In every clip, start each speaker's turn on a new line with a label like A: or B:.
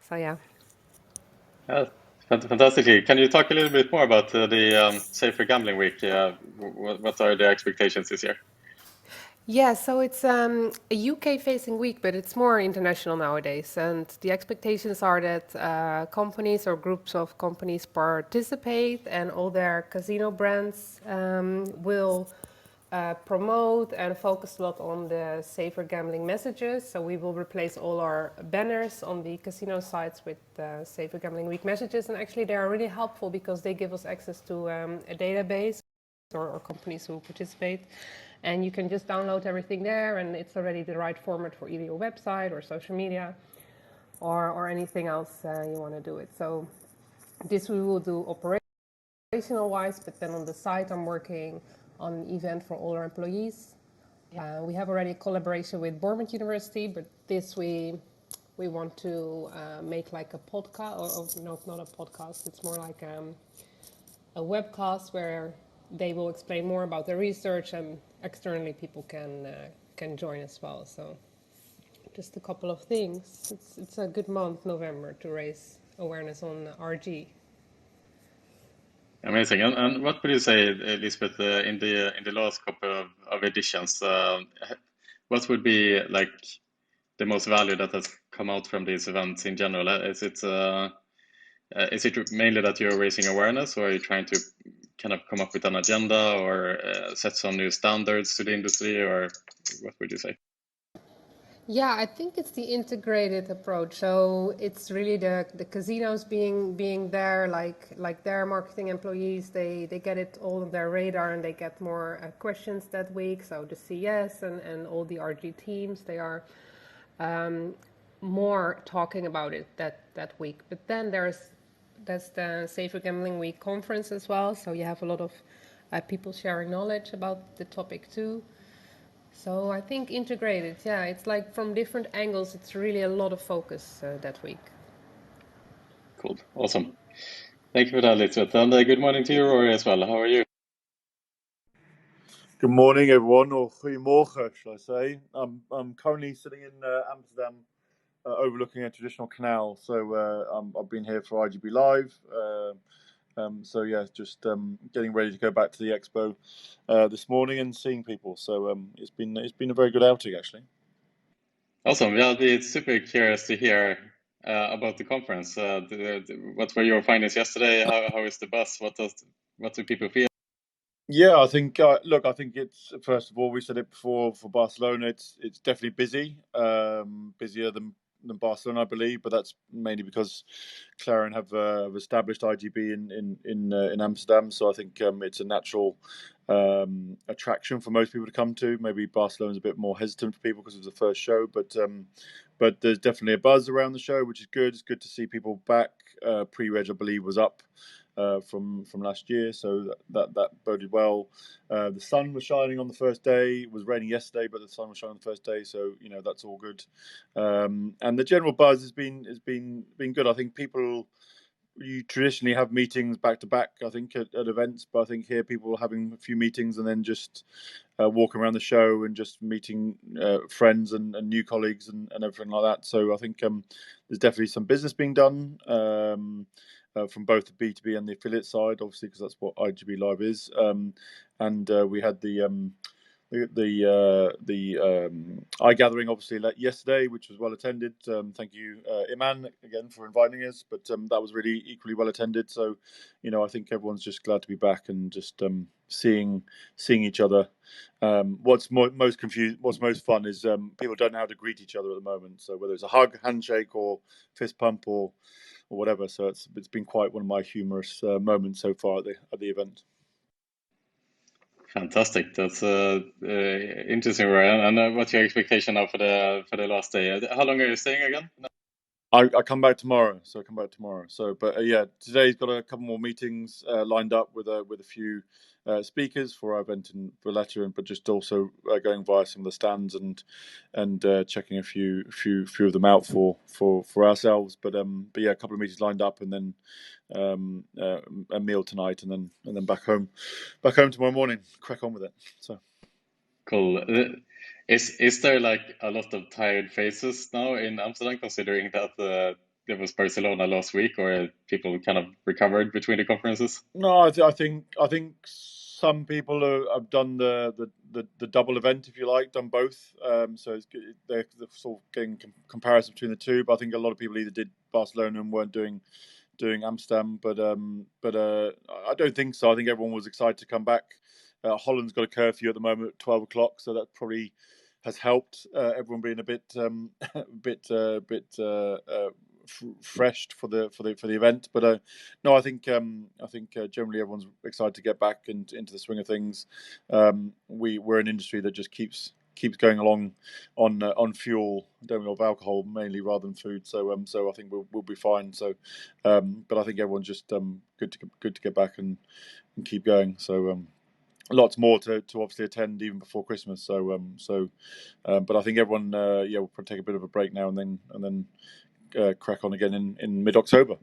A: So yeah.
B: Fantastically. Can you talk a little bit more about the Safer Gambling Week? What are the expectations this year?
A: Yeah, so it's a UK-facing week, but it's more international nowadays. And the expectations are that companies or groups of companies participate, and all their casino brands will promote and focus a lot on the safer gambling messages. So we will replace all our banners on the casino sites with Safer Gambling Week messages. And actually, they are really helpful because they give us access to a database or companies who participate. And you can just download everything there, and it's already the right format for either your website or social media or anything else you want to do it. So this we will do operational wise, but then on the site I'm working on an event for all our employees. We have already a collaboration with Bournemouth University, but this we want to make like a podcast, or no, not a podcast, it's more like a webcast where they will explain more about their research, and externally people can join as well. So just a couple of things. It's a good month, November, to raise awareness on RG.
B: Amazing. And what would you say, Lisbeth, in the last couple of editions, what would be like the most value that has come out from these events in general? Is it mainly that you're raising awareness, or are you trying to kind of come up with an agenda or set some new standards to the industry, or what would you say?
A: Yeah, I think it's the integrated approach. So it's really the casinos being there, like their marketing employees, they get it all on their radar, and they get more questions that week. So the CS and all the RG teams, they are more talking about it that week. But then that's the Safer Gambling Week conference as well. So you have a lot of people sharing knowledge about the topic too. So I think integrated, yeah, it's like from different angles. It's really a lot of focus that week.
B: Cool. Awesome. Thank you for that, Lisbeth. And good morning to you, Rory, as well. How are you?
C: Good morning, everyone, or goedemorgen, shall I say. I'm currently sitting in Amsterdam, overlooking a traditional canal. So I've been here for IGB Live. So yeah, just getting ready to go back to the expo this morning and seeing people. So it's been a very good outing, actually.
B: Awesome. Yeah, I'll be super curious to hear about the conference. What were your findings yesterday? How is the buzz? What do people feel?
C: Yeah, I think look, I think it's, first of all, we said it before, for Barcelona, it's definitely busy, busier than Barcelona, I believe, but that's mainly because Clarion have established IGB in Amsterdam, so I think it's a natural attraction for most people to come to. Maybe Barcelona's a bit more hesitant for people because it was the first show, but there's definitely a buzz around the show, which is good. It's good to see people back. Pre-reg, I believe, was up from last year, so that boded well. The sun was shining on the first day. It was raining yesterday, but the sun was shining on the first day, so that's all good. And the general buzz has been good. I think people, you traditionally have meetings back to back, I think, at events, but I think here people are having a few meetings and then just walking around the show and just meeting friends and new colleagues and everything like that. So I think there's definitely some business being done from both the B2B and the affiliate side, obviously, because that's what IGB Live is. And we had the iGathering, obviously, yesterday, which was well attended. Thank you, Iman, again, for inviting us. But that was really equally well attended. So, I think everyone's just glad to be back and just seeing each other. What's most fun is people don't know how to greet each other at the moment. So whether it's a hug, handshake, or fist pump, or whatever. So it's been quite one of my humorous moments so far at the event.
B: Fantastic. That's interesting, Ryan. And what's your expectation now for the last day? How long are you staying again?
C: I come back tomorrow, so but yeah, today's got a couple more meetings lined up with a few speakers for our event in Valletta, but just also going via some of the stands and checking a few of them out for ourselves. But yeah, a couple of meetings lined up, and then a meal tonight, and then back home tomorrow morning. Crack on with it. So
B: Cool. Is there like a lot of tired faces now in Amsterdam, considering that there was Barcelona last week, or people kind of recovered between the conferences?
C: No, I think some people have done the double event, if you like, done both. So they're sort of getting comparison between the two. But I think a lot of people either did Barcelona and weren't doing Amsterdam. But I don't think so. I think everyone was excited to come back. Holland's got a curfew at the moment at 12 o'clock, so that probably has helped everyone being a bit freshed for the event. But no, I think generally everyone's excited to get back into the swing of things. We're an industry that just keeps going along on fuel, don't we, of alcohol mainly rather than food. So I think we'll be fine. So, but I think everyone's just good to get back and keep going. So. Lots more to obviously attend even before Christmas. So but I think everyone will probably take a bit of a break now and then crack on again in mid-October.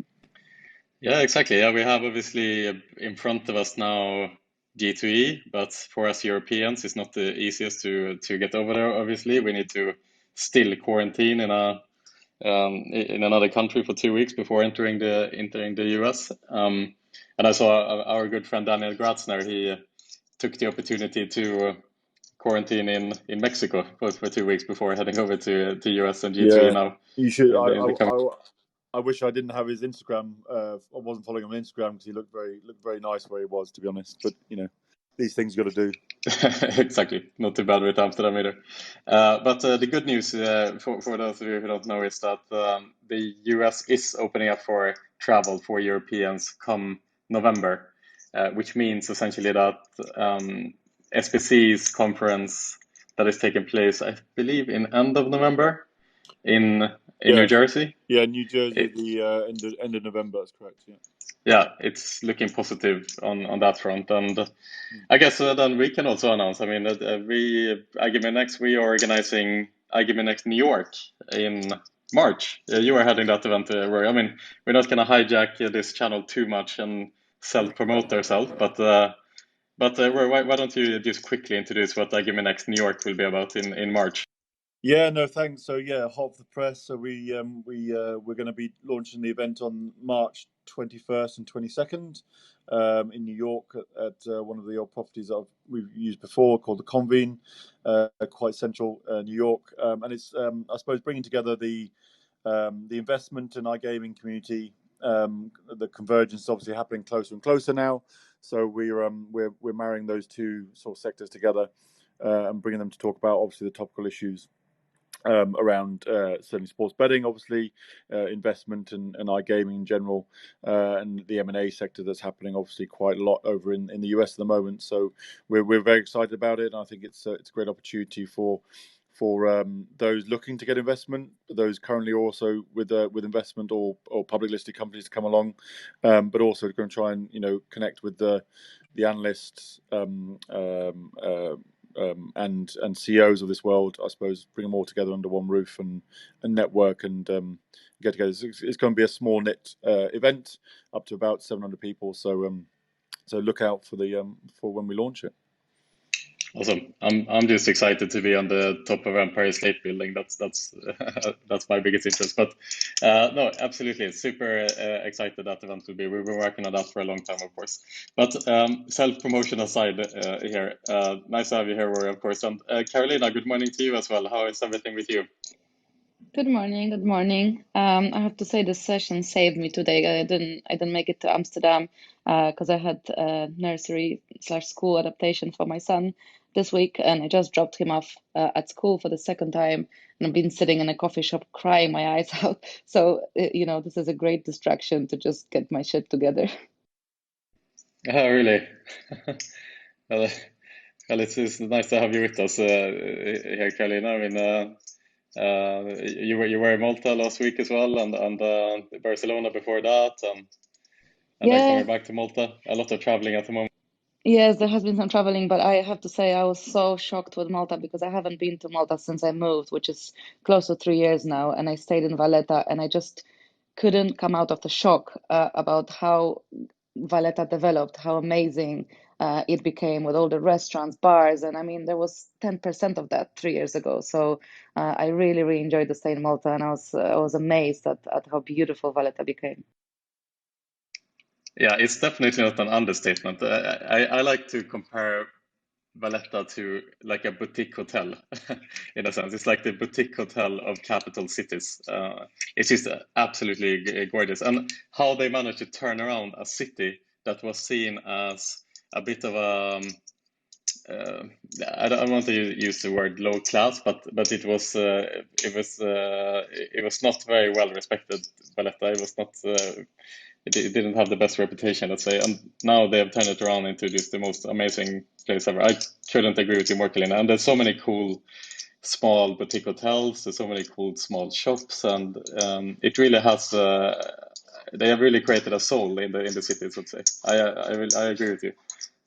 B: Yeah, exactly. Yeah, we have obviously in front of us now G2E, but for us Europeans, it's not the easiest to get over there. Obviously, we need to still quarantine in another country for 2 weeks before entering the US. And I saw our good friend Daniel Gratzner. He took the opportunity to quarantine in Mexico for 2 weeks before heading over to US and G2E now.
C: You should. I wish I didn't have his Instagram. I wasn't following him on Instagram because he looked very nice where he was, to be honest. But these things you got to do.
B: Exactly. Not too bad with Amsterdam either. But the good news for those of you who don't know is that the US is opening up for travel for Europeans come November, which means essentially that SBC's conference that is taking place, I believe, in end of November in New Jersey.
C: Yeah, New Jersey, the end of November. That's correct. Yeah.
B: Yeah, it's looking positive on that front, and I guess then we can also announce. I mean, iGaming Next, we are organizing iGaming Next New York in March. You are heading that event, Roy. I mean, we're not going to hijack this channel too much and self-promote ourselves, but Roy, why don't you just quickly introduce what iGaming Next New York will be about in March?
C: Yeah, no, thanks. So hot off the press. So we're going to be launching the event on March 21st and 22nd in New York at one of the old properties that we've used before called the Convene, quite central New York, and it's I suppose bringing together the investment and iGaming community. The convergence is obviously happening closer and closer now. So we're marrying those two sort of sectors together and bringing them to talk about obviously the topical issues. Around certainly sports betting, obviously, investment and iGaming in general, and the M&A sector that's happening obviously quite a lot over in the US at the moment. So we're very excited about it, and I think it's a great opportunity for those looking to get investment, those currently also with investment or public listed companies to come along, but also going to try and connect with the analysts. And CEOs of this world, I suppose, bring them all together under one roof and network and get together. It's going to be a small knit event, up to about 700 people. So look out for when we launch it.
B: Awesome. I'm just excited to be on the top of Empire State Building. That's that's my biggest interest. But no, absolutely, super excited that event will be. We've been working on that for a long time, of course. But self-promotion aside, here, nice to have you here, Rory, of course. And Karolina, good morning to you as well. How is everything with you?
D: Good morning. Good morning. I have to say the session saved me today. I didn't make it to Amsterdam because I had nursery/school adaptation for my son this week, and I just dropped him off at school for the second time, and I've been sitting in a coffee shop crying my eyes out. So this is a great distraction to just get my shit together.
B: Oh, really? Well, it's nice to have you with us here, Karolina. I mean. You were in Malta last week as well, and Barcelona before that, and then coming back to Malta. A lot of traveling at the moment.
D: Yes, there has been some traveling, but I have to say I was so shocked with Malta because I haven't been to Malta since I moved, which is close to 3 years now, and I stayed in Valletta, and I just couldn't come out of the shock about how Valletta developed, how amazing it became with all the restaurants, bars, and I mean there was 10% of that 3 years ago. So I really, really enjoyed the stay in Malta, and I was amazed at how beautiful Valletta became.
B: Yeah, it's definitely not an understatement. I like to compare Valletta to like a boutique hotel in a sense. It's like the boutique hotel of capital cities. It's just absolutely gorgeous. And how they managed to turn around a city that was seen as a bit of a uh, I don't want to use the word low class, but it was not very well respected. Valletta. It was not. It didn't have the best reputation, let's say, and now they have turned it around into just the most amazing place ever. I couldn't agree with you more, Karolina. And there's so many cool small boutique hotels. There's so many cool small shops, and it really has. They have really created a soul in the city, so to say. I agree with you.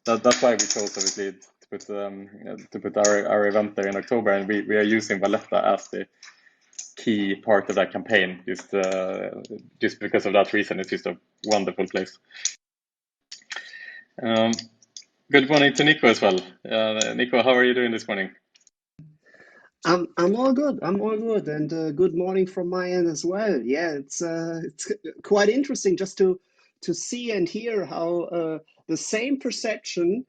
B: That's why we chose obviously to put our event there in October, and we are using Valletta as the key part of that campaign. Just because of that reason, it's just a wonderful place. Good morning to Nico as well. Nico, how are you doing this morning?
E: I'm all good. I'm all good, and good morning from my end as well. Yeah, it's quite interesting just to see and hear how the same perception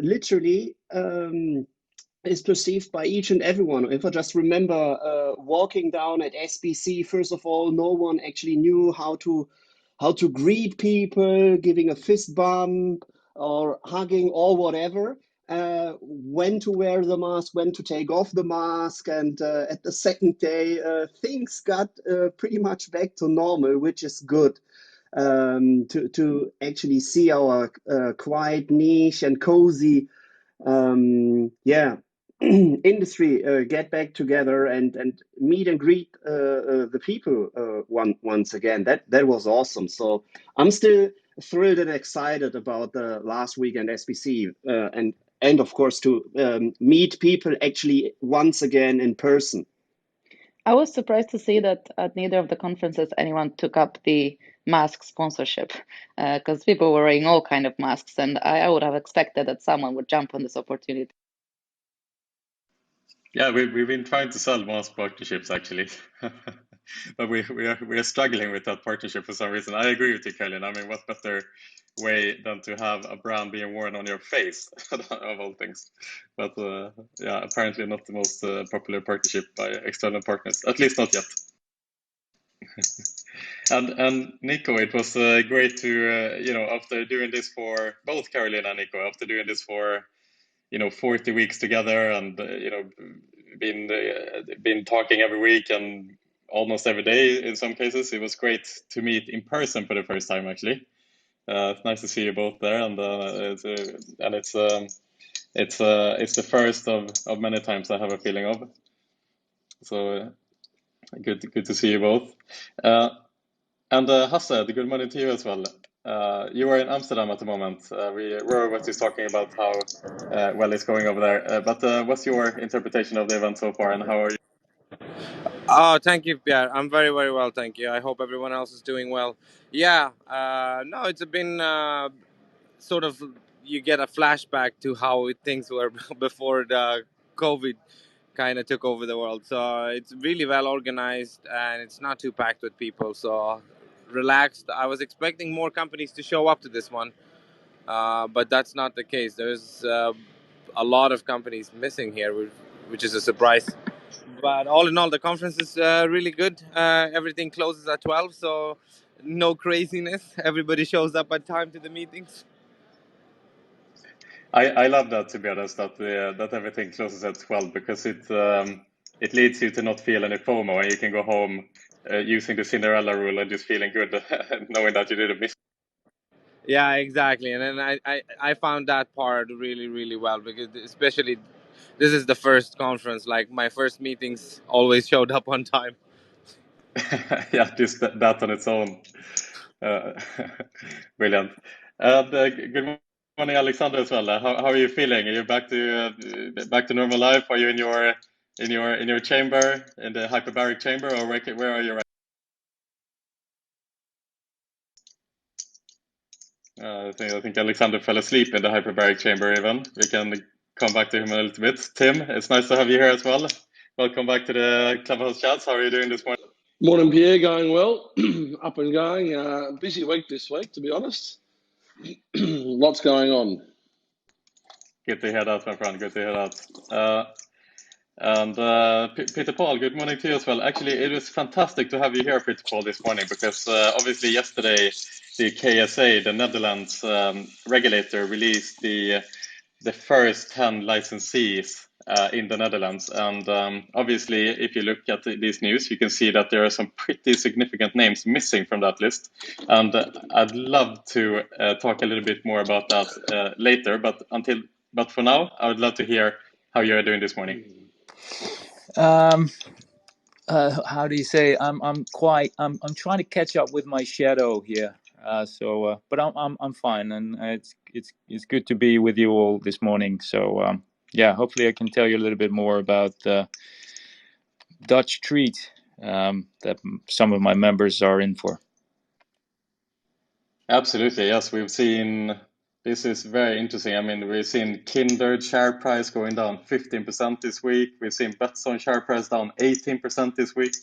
E: literally is perceived by each and everyone. If I just remember walking down at SBC, first of all, no one actually knew how to greet people, giving a fist bump or hugging or whatever. When to wear the mask, when to take off the mask, and at the second day, things got pretty much back to normal, which is good. To actually see our quiet niche and cozy industry get back together and meet and greet the people once again. That was awesome. So I'm still thrilled and excited about the last weekend SBC and of course to meet people actually once again in person.
D: I was surprised to see that at neither of the conferences anyone took up the mask sponsorship, because people were wearing all kind of masks, and I would have expected that someone would jump on this opportunity.
B: Yeah, we've been trying to sell mask partnerships actually, but we are struggling with that partnership for some reason. I agree with you, Karolina. I mean, what better way than to have a brand being worn on your face of all things? But yeah, apparently not the most popular partnership by external partners, at least not yet. And Nico, it was great to after doing this for both Karolina and Nico, after doing this for 40 weeks together, and been talking every week and almost every day in some cases. It was great to meet in person for the first time actually. It's nice to see you both there, and it's the first of many times I have a feeling of. So good to see you both. And Hasse, good morning to you as well. You are in Amsterdam at the moment. Rory was just talking about how well it's going over there. But what's your interpretation of the event so far, and how are you?
F: Oh, thank you, Pierre. I'm very, very well, thank you. I hope everyone else is doing well. Yeah, no, it's been sort of, you get a flashback to how things were before the COVID kind of took over the world. So it's really well organized, and it's not too packed with people. So relaxed. I was expecting more companies to show up to this one, but that's not the case. There's a lot of companies missing here, which is a surprise. But all in all, the conference is really good. Everything closes at 12, so no craziness. Everybody shows up at time to the meetings.
B: I love that, to be honest, that everything closes at 12, because it leads you to not feel any FOMO, and you can go home using the Cinderella rule and just feeling good, knowing that you didn't miss.
F: Yeah, exactly. And then I found that part really, really well, because especially this is the first conference. Like, my first meetings always showed up on time.
B: Yeah, just that on its own. Brilliant. And good morning, Alexander, as well. How are you feeling? Are you back to normal life? Are you in your chamber, in the hyperbaric chamber, or where are you right I think Alexander fell asleep in the hyperbaric chamber even. We can come back to him a little bit. Tim, it's nice to have you here as well. Welcome back to the Clubhouse chats. How are you doing this morning?
G: Morning, Pierre. Going well. Up and going. Busy week this week, to be honest. Lots going on.
B: Good to hear that, my friend. Good to hear that. And Peter Paul, good morning to you as well. Actually, it was fantastic to have you here, Peter Paul, this morning, because obviously yesterday the KSA, the Netherlands regulator, released the first 10 licensees in the Netherlands. And obviously, if you look at this news, you can see that there are some pretty significant names missing from that list. And I'd love to talk a little bit more about that later. But for now, I would love to hear how you are doing this morning.
H: How do you say? I'm trying to catch up with my shadow here. But I'm fine, and it's good to be with you all this morning. So yeah, hopefully I can tell you a little bit more about the Dutch treat that some of my members are in for.
B: Absolutely, yes. We've seen, this is very interesting. I mean, we've seen Kindred share price going down 15% this week. We've seen Betsson share price down 18% this week.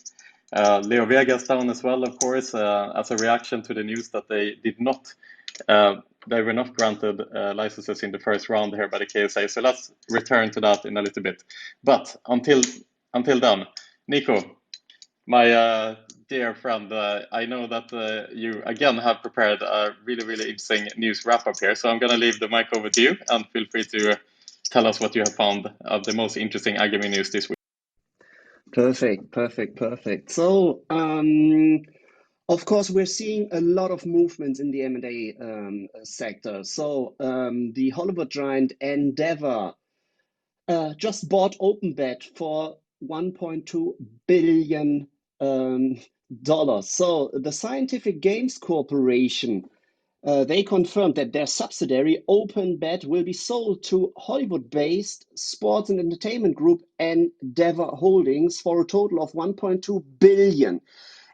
B: Leo Vegas down as well, of course, as a reaction to the news that they were not granted licenses in the first round here by the KSA. So let's return to that in a little bit. But until then, Nico, my dear friend, I know that you again have prepared a really, really interesting news wrap up here. So I'm going to leave the mic over to you, and feel free to tell us what you have found of the most interesting iGaming news this week.
E: Perfect. So, of course, we're seeing a lot of movements in the M&A sector. So, the Hollywood giant Endeavor just bought OpenBet for $1.2 billion. So, the Scientific Games Corporation, they confirmed that their subsidiary OpenBet will be sold to Hollywood-based sports and entertainment group Endeavor Holdings for a total of $1.2 billion.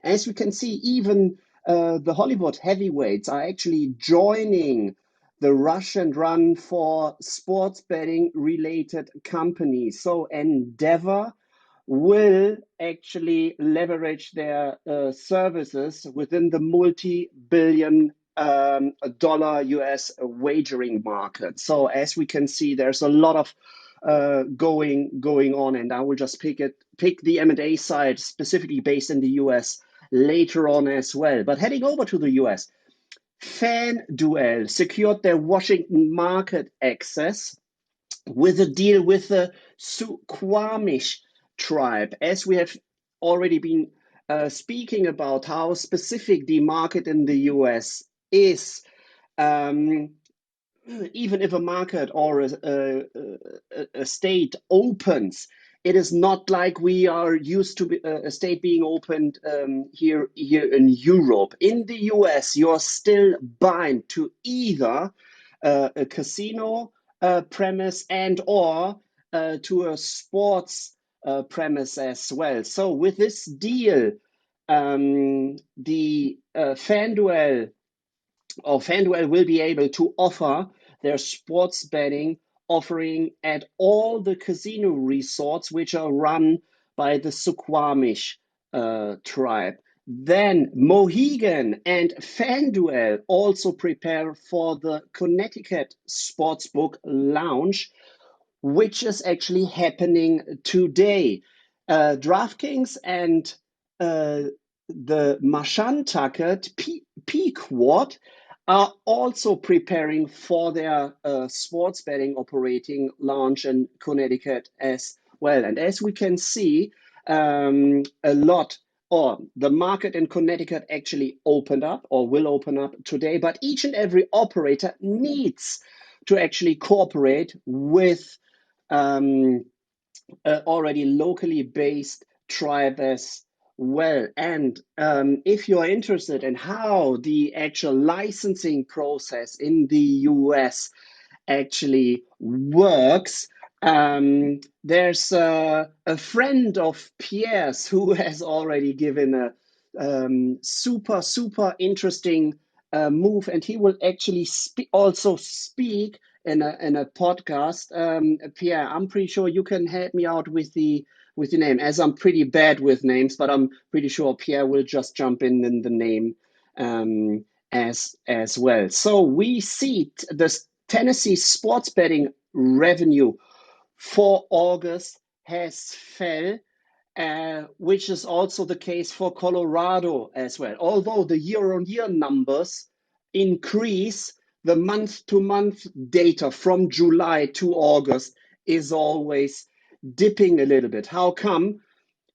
E: As we can see, even the Hollywood heavyweights are actually joining the rush and run for sports betting related companies. So Endeavor will actually leverage their services within the multi-billion dollar US wagering market. So as we can see, there's a lot of going on, and I will just pick the M&A side specifically based in the US later on as well. But heading over to the US, FanDuel secured their Washington market access with a deal with the Suquamish tribe. As we have already been speaking about how specific the market in the US is, even if a market or a state opens, it is not like we are used to a state being opened here in Europe. In the US, you're still bound to either a casino premise and or to a sports premise as well. So with this deal, the FanDuel will be able to offer their sports betting offering at all the casino resorts which are run by the Suquamish tribe. Then Mohegan and FanDuel also prepare for the Connecticut Sportsbook launch, which is actually happening today. DraftKings and the Mashantucket Pequot are also preparing for their sports betting operating launch in Connecticut as well. And as we can see, the market in Connecticut actually opened up or will open up today, but each and every operator needs to actually cooperate with already locally based tribe as well. And if you're interested in how the actual licensing process in the US actually works, there's a friend of Pierre's who has already given a super interesting move, and he will actually also speak in a podcast. Pierre, I'm pretty sure you can help me out with the name, as I'm pretty bad with names, but I'm pretty sure Pierre will just jump in the name as well. So we see the Tennessee sports betting revenue for August has fell, which is also the case for Colorado as well. Although the year-on-year numbers increase, the month-to-month data from July to August is always dipping a little bit. How come?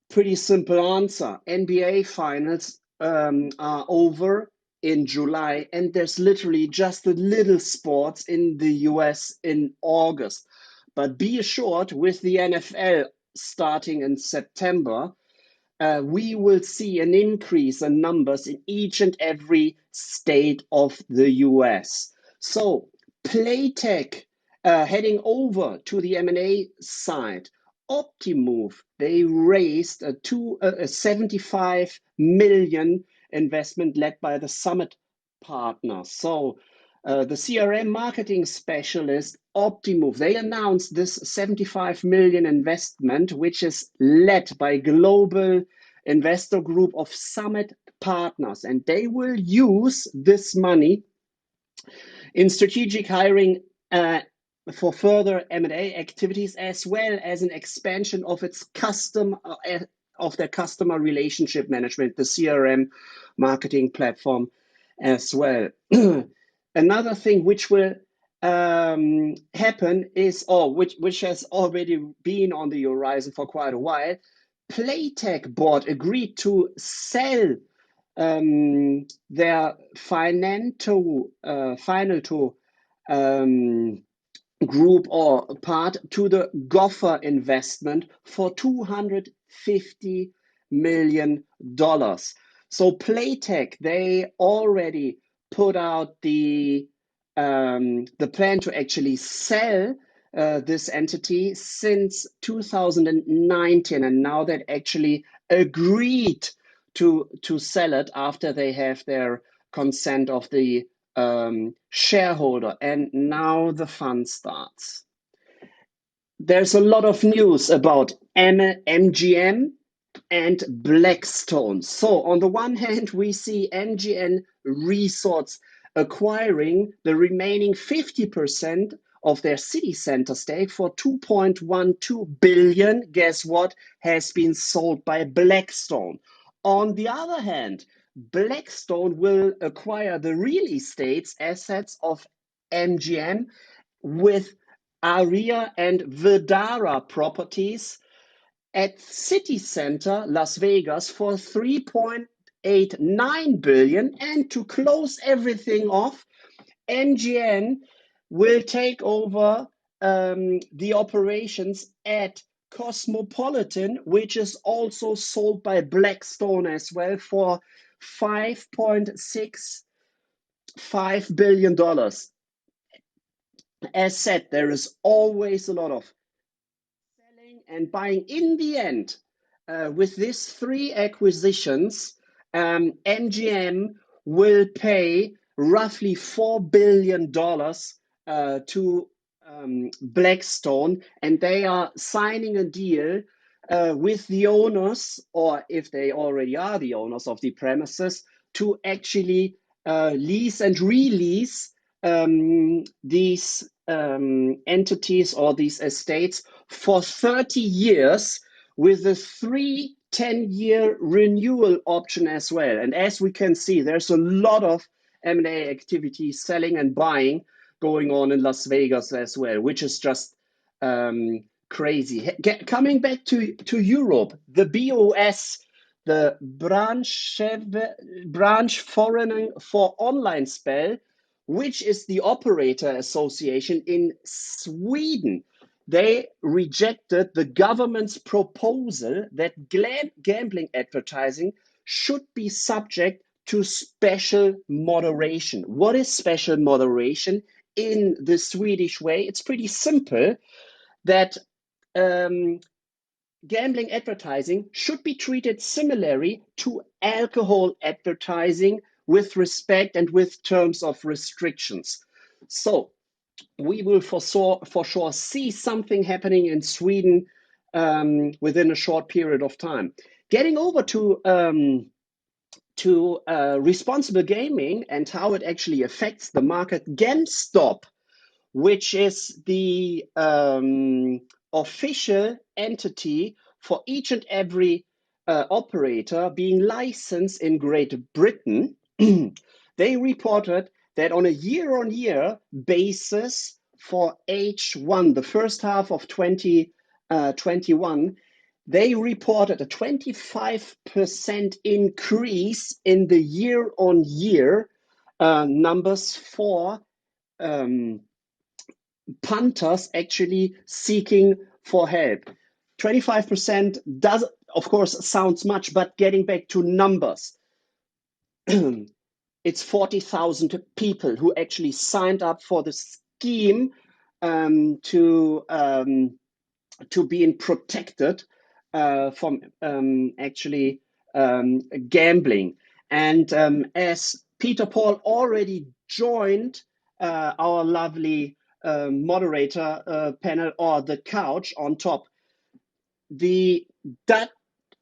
E: Pretty simple answer. NBA finals are over in July, and there's literally just a little sports in the US in August. But be assured, with the NFL starting in September, we will see an increase in numbers in each and every state of the US. So Playtech, heading over to the M&A side, Optimove, they raised a 75 million investment led by the Summit partners. So the CRM marketing specialist Optimove, they announced this 75 million investment, which is led by global investor group of Summit partners, and they will use this money in strategic hiring for further M&A activities, as well as an expansion of its their customer relationship management, the CRM marketing platform as well. Another thing which will happen is, which has already been on the horizon for quite a while, Playtech board agreed to sell their Final group or part to the Gopher investment for $250 million. So Playtech, they already put out the plan to actually sell this entity since 2019, and now they actually agreed to sell it after they have their consent of the shareholder. And now the fun starts. There's a lot of news about MGM and Blackstone. So on the one hand, we see MGM Resorts acquiring the remaining 50% of their city center stake for $2.12 billion. Guess what? Has been sold by Blackstone. On the other hand, Blackstone will acquire the real estate assets of MGM with Aria and Vdara properties at City Center Las Vegas for $3.89 billion. And to close everything off, MGM will take over the operations at Cosmopolitan, which is also sold by Blackstone as well, for $5.65 billion. As said, there is always a lot of selling and buying. In the end, with these three acquisitions, MGM will pay roughly $4 billion to Blackstone, and they are signing a deal with the owners, or if they already are the owners of the premises, to actually lease and release these entities or these estates for 30 years with a 10-year renewal option as well. And as we can see, there's a lot of M&A activity, selling and buying going on in Las Vegas as well, which is just crazy. Coming back to Europe, the BOS, the Branschforening for Online Spell, which is the operator association in Sweden, they rejected the government's proposal that gambling advertising should be subject to special moderation. What is special moderation in the Swedish way? It's pretty simple, that gambling advertising should be treated similarly to alcohol advertising with respect and with terms of restrictions. So we will for sure see something happening in Sweden within a short period of time. Getting over to responsible gaming and how it actually affects the market, GameStop, which is the official entity for each and every operator being licensed in Great Britain, they reported that on a year-on-year basis for H1, the first half of 2021, they reported a 25% increase in the year-on-year numbers for punters actually seeking for help. 25% does, of course, sounds much, but getting back to numbers, it's 40,000 people who actually signed up for the scheme to being protected from actually gambling. And as Peter Paul already joined our lovely moderator panel, or the couch on top, that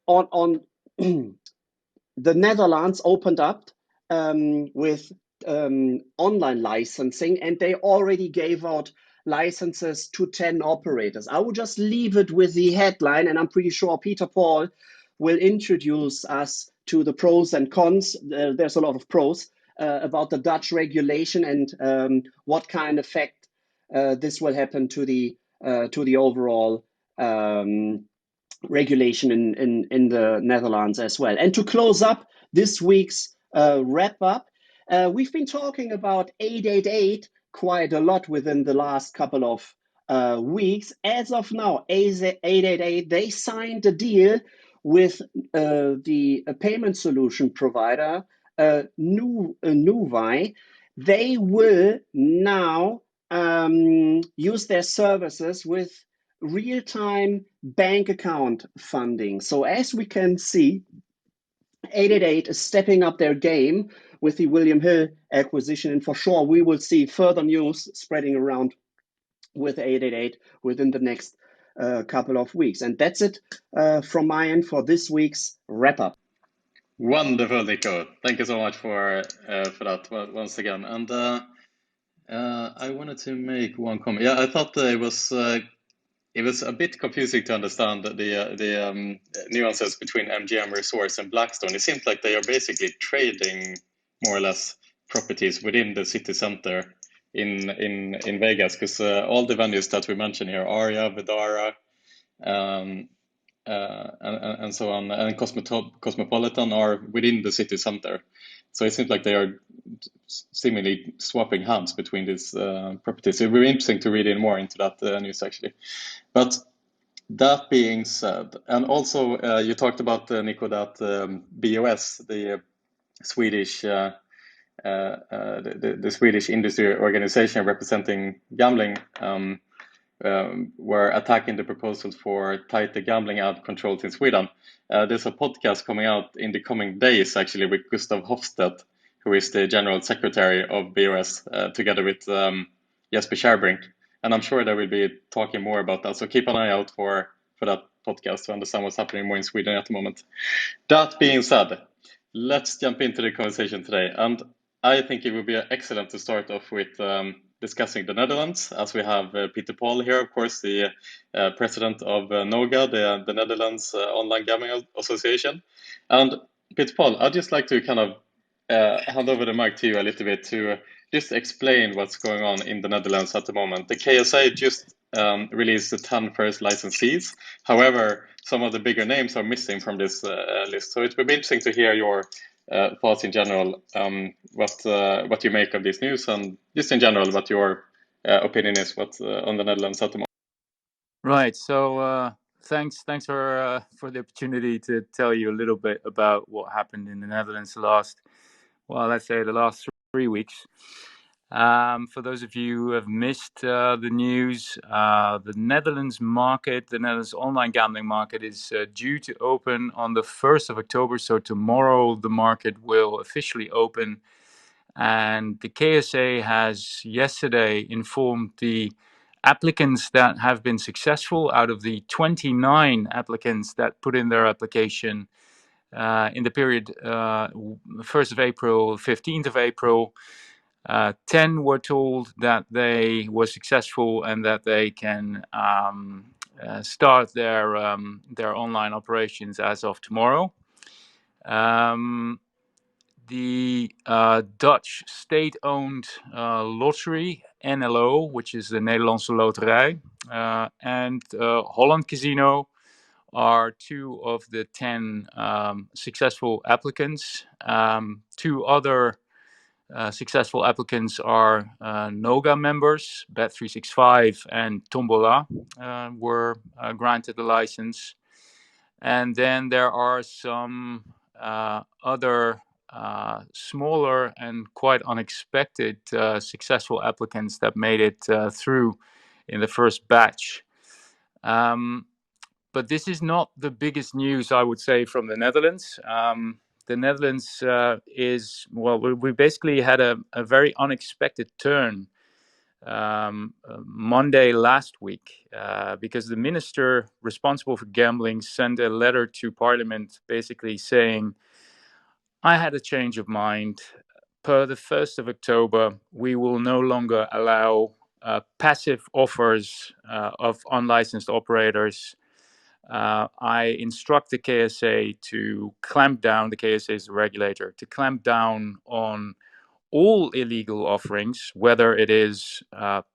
E: on the Netherlands opened up with online licensing, and they already gave out licenses to 10 operators. I will just leave it with the headline, and I'm pretty sure Peter Paul will introduce us to the pros and cons. There's a lot of pros about the Dutch regulation and what kind of effect this will happen to the overall regulation in the Netherlands as well. And to close up this week's wrap up, we've been talking about 888 quite a lot within the last couple of weeks. As of now, 888, they signed a deal with the payment solution provider, Nuvei. They will now use their services with real-time bank account funding. So as we can see, 888 is stepping up their game with the William Hill acquisition, and for sure we will see further news spreading around with 888 within the next couple of weeks. And that's it from my end for this week's wrap-up.
B: Wonderful, Nico. Thank you so much for that once again. And I wanted to make one comment. Yeah, I thought it was a bit confusing to understand the nuances between MGM Resorts and Blackstone. It seems like they are basically trading more or less properties within the city center in Vegas, because all the venues that we mentioned here, Aria, Vdara, and so on, and Cosmopolitan are within the city center. So it seems like they are seemingly swapping hands between these properties. It would be interesting to read in more into that news, actually. But that being said, and also you talked about, Nico, that BOS, the Swedish the Swedish industry organization representing gambling, were attacking the proposals for tighter gambling ad controls in Sweden. There's a podcast coming out in the coming days, actually, with Gustav Hofstedt, who is the general secretary of BOS, together with Jesper Kärrbrink. And I'm sure they will be talking more about that. So keep an eye out for that podcast to understand what's happening more in Sweden at the moment. That being said, let's jump into the conversation today. And I think it would be excellent to start off with discussing the Netherlands, as we have Peter Paul here, of course, the president of NOGA, the Netherlands Online Gambling Association. And Peter Paul, I'd just like to kind of hand over the mic to you a little bit to just explain what's going on in the Netherlands at the moment. The KSA just released the 10 first licensees. However, some of the bigger names are missing from this list. So it would be interesting to hear your thoughts in general, what you make of this news, and just in general what your opinion is on the Netherlands at the moment.
H: Right. So thanks for the opportunity to tell you a little bit about what happened in the Netherlands the last 3 weeks. For those of you who have missed the news, the Netherlands market, the Netherlands online gambling market, is due to open on the 1st of October. So tomorrow the market will officially open. And the KSA has yesterday informed the applicants that have been successful. Out of the 29 applicants that put in their application in the period 1st of April, 15th of April, 10 were told that they were successful and that they can start their online operations as of tomorrow. The Dutch state-owned lottery, NLO, which is the Nederlandse Loterij, and Holland Casino are two of the 10 successful applicants. Two other successful applicants are Noga members, Bet365 and Tombola were granted a license. And then there are some other smaller and quite unexpected successful applicants that made it through in the first batch. But this is not the biggest news, I would say, from the Netherlands. The Netherlands is, well, we basically had a very unexpected turn Monday last week, because the minister responsible for gambling sent a letter to Parliament basically saying, I had a change of mind. Per the 1st of October, we will no longer allow passive offers of unlicensed operators. I instruct the KSA to clamp down, the KSA is the regulator, to clamp down on all illegal offerings, whether it is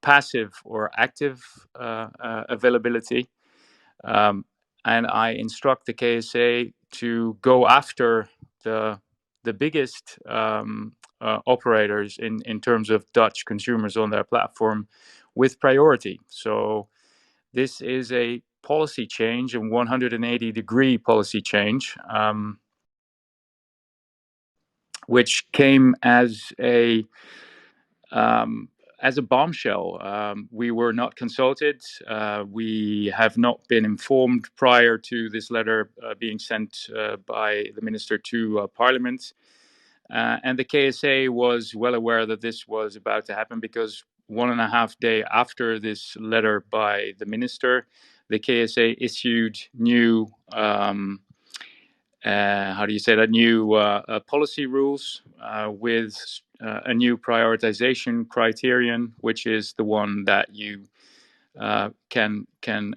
H: passive or active availability. And I instruct the KSA to go after the biggest operators in terms of Dutch consumers on their platform with priority. So this is a policy change, a 180-degree policy change, which came as a bombshell. We were not consulted. We have not been informed prior to this letter being sent by the minister to Parliament. And the KSA was well aware that this was about to happen, because 1.5 days after this letter by the minister, the KSA issued new policy rules with a new prioritization criterion, which is the one that you can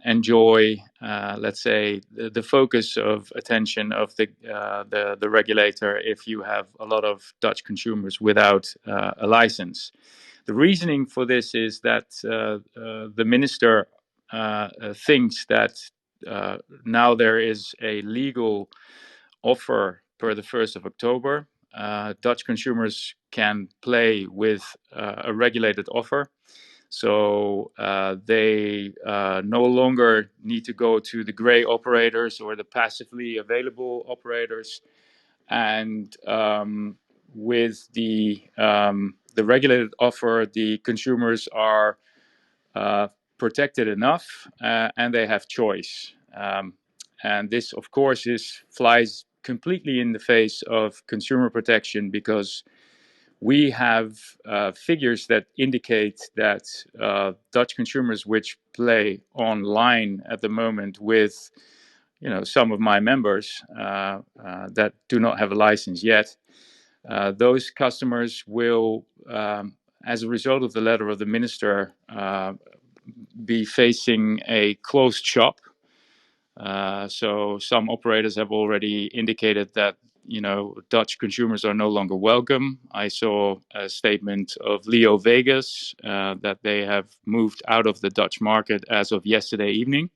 H: enjoy, let's say, the focus of attention of the regulator if you have a lot of Dutch consumers without a license. The reasoning for this is that the minister thinks that now there is a legal offer per the 1st of October. Dutch consumers can play with a regulated offer. So they no longer need to go to the gray operators or the passively available operators. And with the regulated offer, the consumers are protected enough and they have choice. And this, of course, flies completely in the face of consumer protection, because we have figures that indicate that Dutch consumers which play online at the moment with, some of my members that do not have a license yet, those customers will, as a result of the letter of the minister, be facing a closed shop. So some operators have already indicated that Dutch consumers are no longer welcome. I saw a statement of Leo Vegas that they have moved out of the Dutch market as of yesterday evening.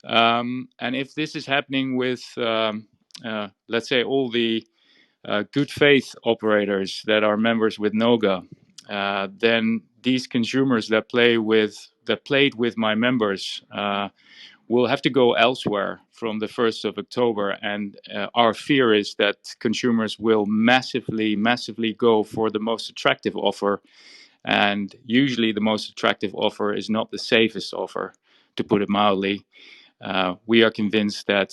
H: And if this is happening with, let's say, all the good faith operators that are members with Noga, then these consumers that played with my members will have to go elsewhere from the 1st of October. And our fear is that consumers will massively go for the most attractive offer. And usually the most attractive offer is not the safest offer, to put it mildly. We are convinced that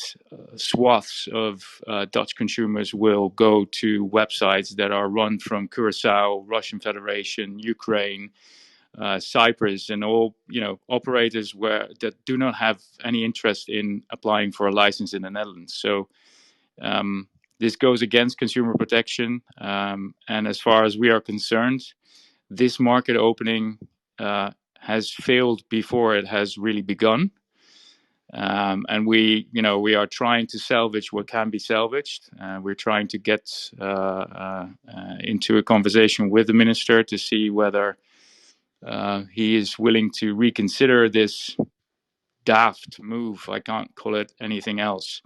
H: swaths of Dutch consumers will go to websites that are run from Curacao, Russian Federation, Ukraine, Cyprus, and all operators that do not have any interest in applying for a license in the Netherlands. So this goes against consumer protection. And as far as we are concerned, this market opening has failed before it has really begun. And we are trying to salvage what can be salvaged. We're trying to get into a conversation with the minister to see whether he is willing to reconsider this daft move. I can't call it anything else,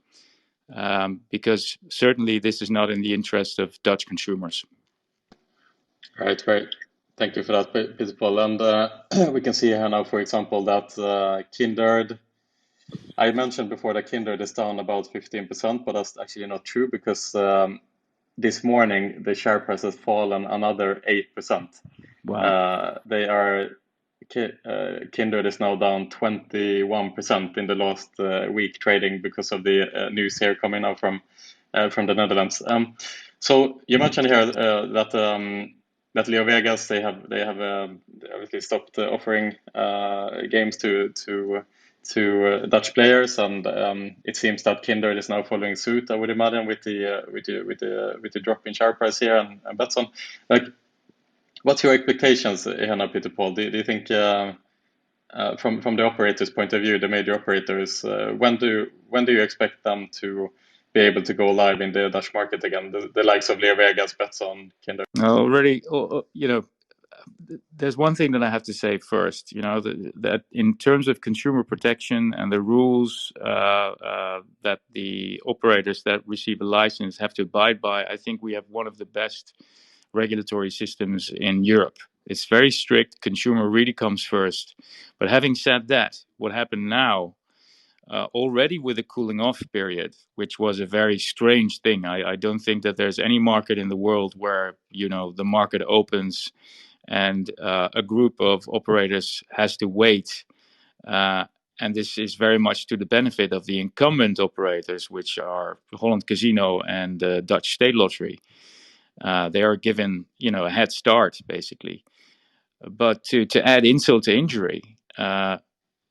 H: because certainly this is not in the interest of Dutch consumers.
B: Right, great. Thank you for that, Peter Paul. And we can see here now, for example, that Kindred, I mentioned before that Kindred is down about 15%, but that's actually not true, because this morning the share price has fallen another 8%.
H: Wow.
B: Kindred is now down 21% in the last week trading because of the news here coming out from the Netherlands. So you mentioned here that Leo Vegas, they have obviously stopped offering games to Dutch players, and it seems that Kindred is now following suit, I would imagine, with the drop in share price here and bets on. Like, what's your expectations here now, Peter Paul? Do you think from the operators' point of view, the major operators, when do you expect them to be able to go live in the Dutch market again? The likes of Leo Vegas, Betsson, Kindred.
H: Already, there's one thing that I have to say first. That in terms of consumer protection and the rules that the operators that receive a license have to abide by, I think we have one of the best regulatory systems in Europe. It's very strict. Consumer really comes first. But having said that, what happened now, already with a cooling off period, which was a very strange thing. I don't think that there's any market in the world where, the market opens and a group of operators has to wait. And this is very much to the benefit of the incumbent operators, which are Holland Casino and the Dutch State Lottery. They are given, a head start, basically. But to add insult to injury,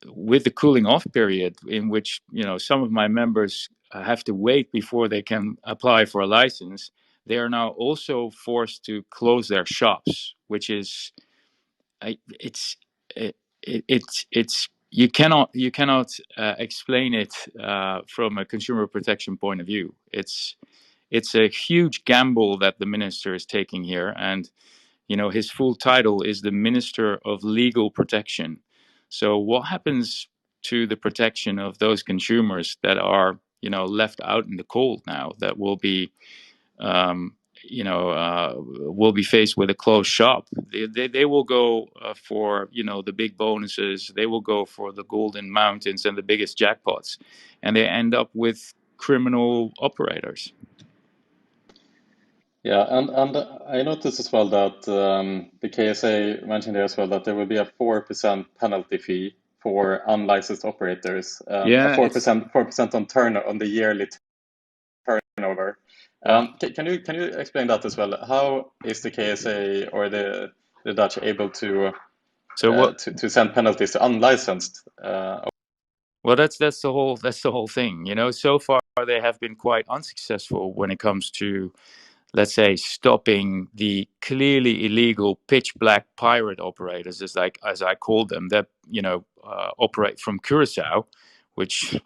H: with the cooling off period in which, some of my members have to wait before they can apply for a license, they are now also forced to close their shops, which is, you cannot explain it from a consumer protection point of view. It's a huge gamble that the minister is taking here, and his full title is the Minister of Legal Protection. So what happens to the protection of those consumers that are left out in the cold now, that will be will be faced with a closed shop? They will go for the big bonuses. They will go for the golden mountains and the biggest jackpots, and they end up with criminal operators.
B: Yeah, and I noticed as well that the KSA mentioned there as well that there will be a 4% penalty fee for unlicensed operators.
H: Yeah,
B: 4% on the yearly turnover. Can you explain that as well? How is the KSA or the Dutch able to send penalties to unlicensed?
H: Well, that's the whole thing. So far they have been quite unsuccessful when it comes to, let's say, stopping the clearly illegal pitch black pirate operators, as I call them, that operate from Curacao, which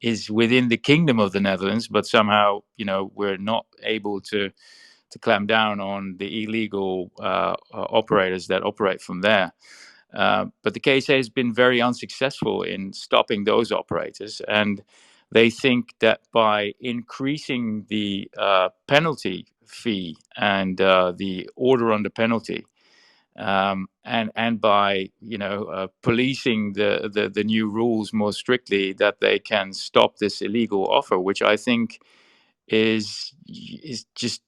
H: is within the Kingdom of the Netherlands, but somehow we're not able to clamp down on the illegal operators that operate from there. But the KSA has been very unsuccessful in stopping those operators, and they think that by increasing the penalty fee and the order under penalty, and by policing the new rules more strictly, that they can stop this illegal offer, which I think is just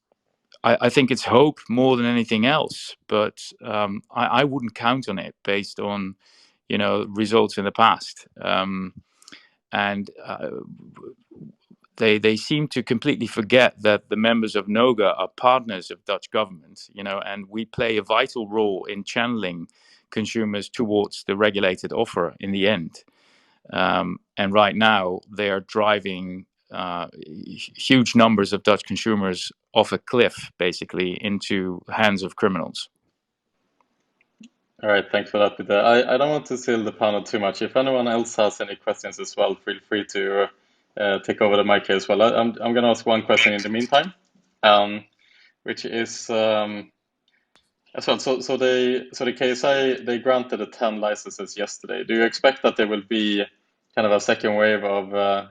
H: I think it's hope more than anything else. But I wouldn't count on it based on results in the past. And they seem to completely forget that the members of NOGA are partners of Dutch government, and we play a vital role in channeling consumers towards the regulated offer in the end. And right now, they are driving huge numbers of Dutch consumers off a cliff, basically, into hands of criminals.
B: All right, thanks for that, Peter. I don't want to steal the panel too much. If anyone else has any questions as well, feel free to take over the mic here as well. I'm going to ask one question in the meantime, which is as well. So the KSI, they granted the 10 licenses yesterday. Do you expect that there will be kind of a second wave of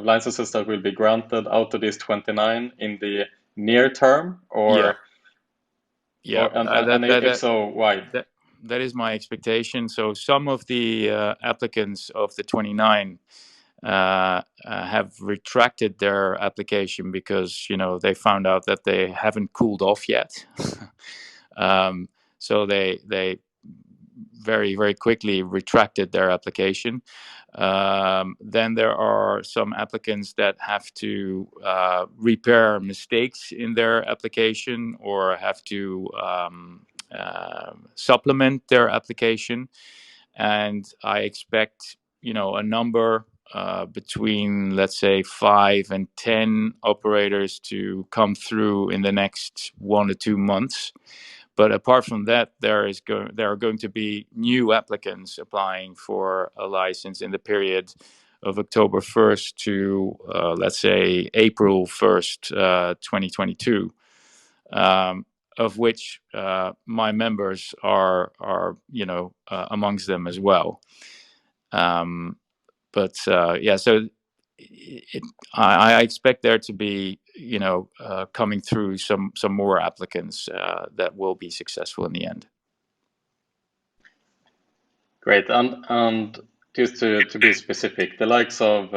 B: licenses that will be granted out of these 29 in the near term, or if so, why?
H: That is my expectation. So some of the applicants of the 29 have retracted their application because they found out that they haven't cooled off yet. So they very, very quickly retracted their application. Then there are some applicants that have to repair mistakes in their application, or have to supplement their application. And I expect a number between, let's say, 5 and 10 operators to come through in the next 1 to 2 months. But apart from that, there are going to be new applicants applying for a license in the period of October 1st to, let's say, April 1st, 2022, of which my members are amongst them as well. So I expect there to be coming through some more applicants that will be successful in the end.
B: Great. And just to be specific, the likes of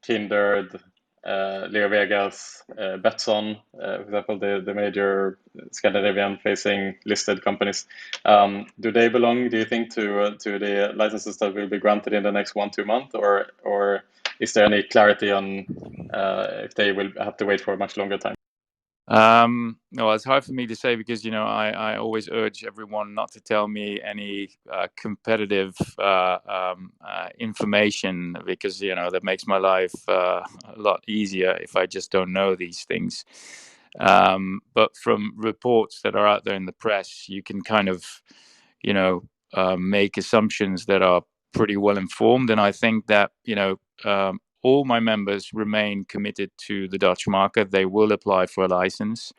B: Kindred, Leo Vegas, Betsson, for example, the major Scandinavian-facing listed companies, do they belong, do you think, to the licenses that will be granted in the next 1-2 months, or is there any clarity on if they will have to wait for a much longer time?
H: No, it's hard for me to say because I always urge everyone not to tell me any competitive information, because that makes my life a lot easier if I just don't know these things. But from reports that are out there in the press, you can kind of make assumptions that are pretty well informed, and I think that all my members remain committed to the Dutch market. They will apply for a license,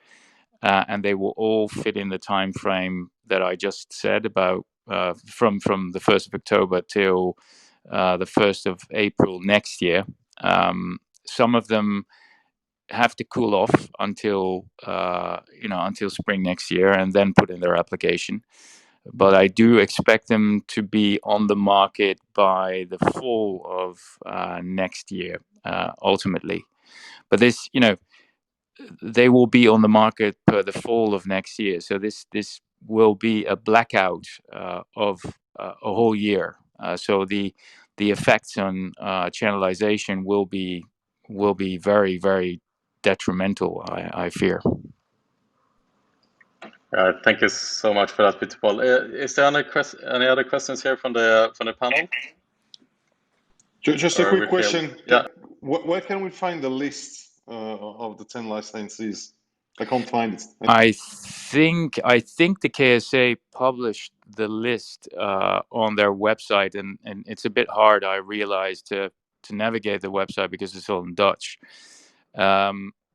H: and they will all fit in the time frame that I just said about from the 1st of October till the 1st of April next year. Some of them have to cool off until spring next year, and then put in their application. But I do expect them to be on the market by the fall of next year, ultimately. But this, they will be on the market per the fall of next year. So this will be a blackout of a whole year. So the effects on channelization will be very, very detrimental, I fear.
B: Thank you so much for that, Peter Paul. Is there any other questions here from the panel?
I: Just a quick question.
B: Yeah.
I: Where can we find the list of the 10 licensees? I can't find it.
H: I think the KSA published the list on their website, and it's a bit hard, I realize, to navigate the website because it's all in Dutch.